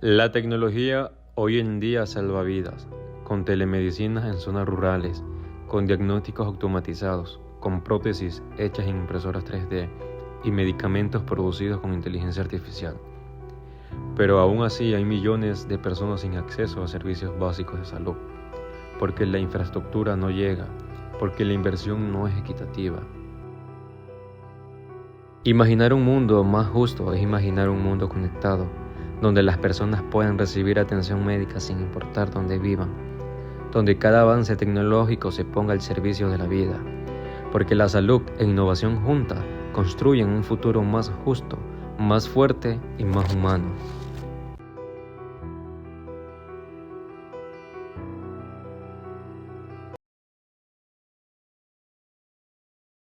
La tecnología hoy en día salva vidas, con telemedicinas en zonas rurales, con diagnósticos automatizados, con prótesis hechas en impresoras 3D y medicamentos producidos con inteligencia artificial. Pero aún así hay millones de personas sin acceso a servicios básicos de salud, porque la infraestructura no llega, porque la inversión no es equitativa. Imaginar un mundo más justo es imaginar un mundo conectado, donde las personas puedan recibir atención médica sin importar dónde vivan, donde cada avance tecnológico se ponga al servicio de la vida, porque la salud e innovación juntas construyen un futuro más justo, más fuerte y más humano.